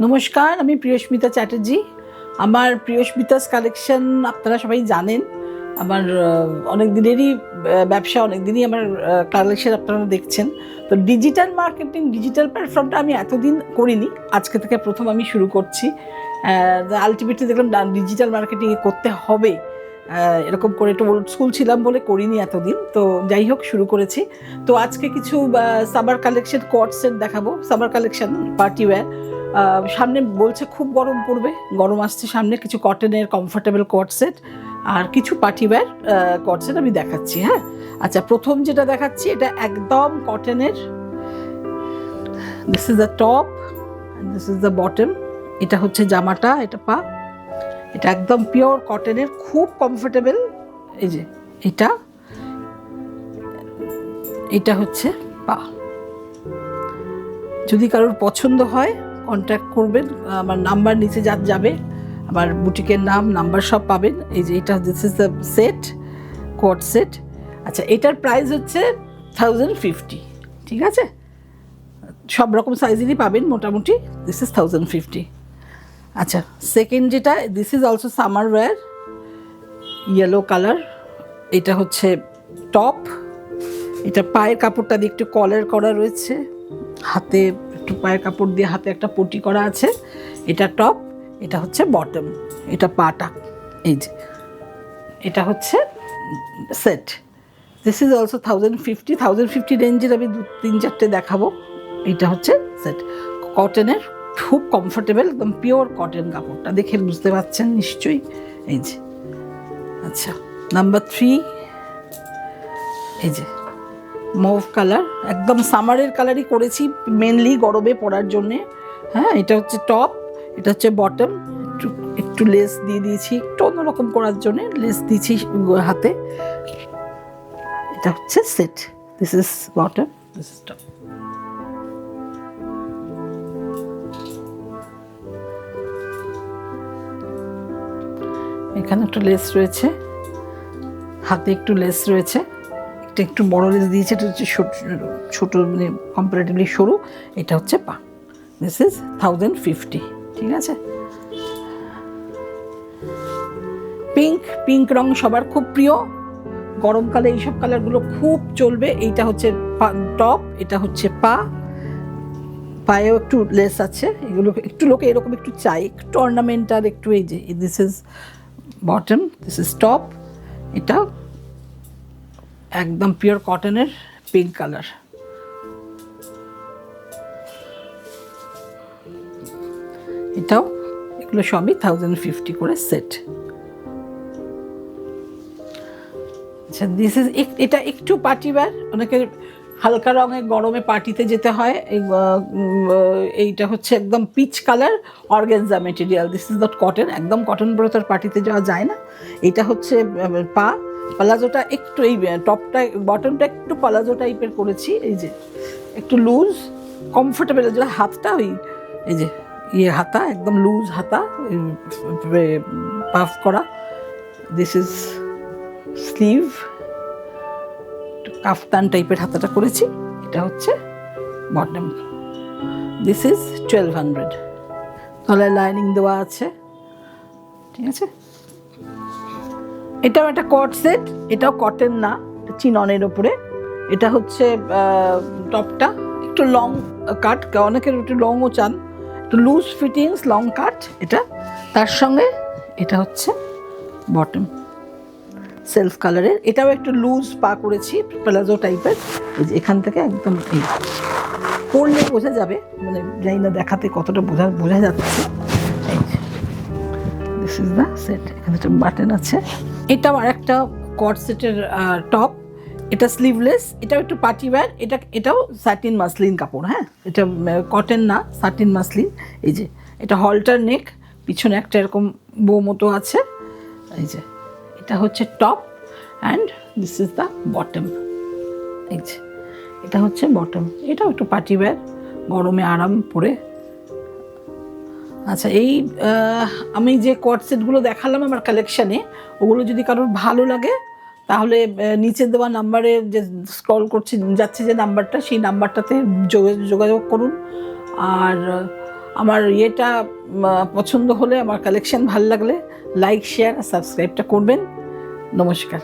নমস্কার, আমি প্রিয়স্মিতা চ্যাটার্জি। আমার প্রিয়স্মিতাস কালেকশন আপনারা সবাই জানেন। আমার অনেক দিনেরই ব্যবসা, অনেক দিনই আমার কালেকশন আপনারা দেখছেন। তো ডিজিটাল মার্কেটিং, ডিজিটাল প্ল্যাটফর্মটা আমি এতদিন করিনি, আজকে থেকে প্রথম আমি শুরু করছি। আলটিমেটলি দেখলাম ডিজিটাল মার্কেটিং করতে হবে, এরকম করে একটু ওল্ড স্কুল ছিলাম বলে করিনি এতদিন। তো যাই হোক, শুরু করেছি। তো আজকে কিছু সামার কালেকশন কোট সেট দেখাবো, সামার কালেকশন পার্টি ওয়্যার। সামনে বলছে খুব গরম পড়বে, গরম আসছে সামনে। কিছু কটনের কমফোর্টেবল কোট সেট আর কিছু পার্টিওয়্যার কোট সেট আমি দেখাচ্ছি। হ্যাঁ, আচ্ছা, প্রথম যেটা দেখাচ্ছি এটা একদম কটনের। This is the top, this is the bottom. এটা হচ্ছে জামাটা, এটা পা। এটা একদম পিওর কটনের, খুব কমফোর্টেবল। এই যে এটা, এটা হচ্ছে পা। যদি কারোর পছন্দ হয় কন্ট্যাক্ট করবেন, আমার নাম্বার নিচে যাবে, আমার বুটিকের নাম, নাম্বার সব পাবেন। এই যে এটা, this is the set, coat set. আচ্ছা, এটার প্রাইস হচ্ছে 1050, ঠিক আছে? সব রকম সাইজেরই পাবেন মোটামুটি। This is 1050। আচ্ছা, সেকেন্ড যেটা, this is also summer wear, yellow colour. এটা হচ্ছে টপ। এটা পায়ের কাপড়টা দিয়ে একটু কলার করা রয়েছে, হাতে একটু পায়ের কাপড় দিয়ে হাতে একটা পটি করা আছে। এটা টপ, এটা হচ্ছে বটম, এটা পাটা। এই যে এটা হচ্ছে সেট। দিস ইজ অলসো 1050 রেঞ্জের আমি 2-3-4টে দেখাবো। এটা হচ্ছে সেট, কটনের, খুব কমফোর্টেবল, একদম পিওর কটন। কাপড়টা দেখে বুঝতে পারছেন নিশ্চয়ই। এই যে, আচ্ছা, নাম্বার 3, এই যে মুভ কালার, একদম সামারের কালারই করেছি, মেনলি গরমে পরার জন্যে। হ্যাঁ, এটা হচ্ছে টপ, এটা হচ্ছে বটম। একটু একটু লেস দিয়ে দিয়েছি, একটু অন্যরকম করার জন্যে লেস দিয়েছি হাতে। এটা হচ্ছে set, this is bottom, this is top. এখানে একটু লেস রয়েছে, হাতে একটু লেস রয়েছে, একটু বড় লেস দিয়েছে। এটা হচ্ছে ছোট, মানে কম্পারেটিভলি সরু। এটা হচ্ছে পা। দিস ইজ 1050, ঠিক আছে? পিঙ্ক রং সবার খুব প্রিয়, গরমকালে এইসব কালারগুলো খুব চলবে। এইটা হচ্ছে টপ, এটা হচ্ছে পা। পায়েও একটু লেস আছে, এগুলো একটু লোকে এরকম একটু চাই, একটু অর্নামেন্টাল একটু। এই যে this is bottom, this is top. এটা একদম পিওর কটনের পিঙ্ক কালার। এটাও, এগুলো সবই 1050 করে সেট। আচ্ছা, দিস ইজ, এটা একটু পার্টি ওয়্যার, অনেকের হালকা রঙের গরমে পার্টিতে যেতে হয়। এইটা হচ্ছে একদম peach colour, organza material. This is not cotton, একদম কটন পরে তো পার্টিতে যাওয়া যায় না। এইটা হচ্ছে পা। পালাজোটা একটু, এই টপটা, বটনটা একটু পালাজো টাইপের করেছি। এই যে একটু লুজ, কমফোর্টেবল। যেটা হাতটা, ওই এই যে হাতা, একদম লুজ হাতা, পাফ করা। দিস ইজ স্লিভ, কাফতান টাইপের হাতাটা করেছি। এটা হচ্ছে বটম। দিস ইজ 1200, তলায় লাইনিং দেওয়া আছে, ঠিক আছে? এটাও একটা কট সেট, এটাও কটন না, চিননের ওপরে। এটা হচ্ছে টপটা একটু লং কাট, অনেকের একটু লংও চান, একটু লুজ ফিটিংস, লং কাট এটা। তার সঙ্গে এটা হচ্ছে বটম, সেলফ কালারের। এটাও একটু লুজ পা করেছি, প্লাজো টাইপের। এই যে এখান থেকে একদম, এই পরলে বোঝা যাবে, মানে জানি না দেখাতে কতটা বোঝা যাচ্ছে। এই যে দিস ইজ দ্য সেট, এখানে একটা বাটন আছে। এটাও আর একটা কট সেটের টপ। এটা স্লিভলেস, এটাও একটু পার্টি ওয়্যার। এটাও স্যাটিন মাসলিন কাপড়। হ্যাঁ, এটা কটন না, স্যাটিন মাসলিন। এই যে এটা হলটার নেক, পিছনে একটা এরকম বো মতো আছে। এই যে এটা হচ্ছে top, and this is the bottom. এই যে এটা হচ্ছে বটম। এটাও একটু পার্টি ওয়্যার, গরমে আরাম পরে। আচ্ছা, এই আমি যে কোট সেটগুলো দেখালাম আমার কালেকশানে, ওগুলো যদি কারোর ভালো লাগে তাহলে নিচে দেওয়া নাম্বারে, যে স্ক্রল করছে যাচ্ছে যে নাম্বারটা, সেই নাম্বারটাতে যোগাযোগ করুন। আর আমার ইয়েটা পছন্দ হলে, আমার কালেকশন ভালো লাগলে লাইক, শেয়ার আর সাবস্ক্রাইবটা করবেন। নমস্কার।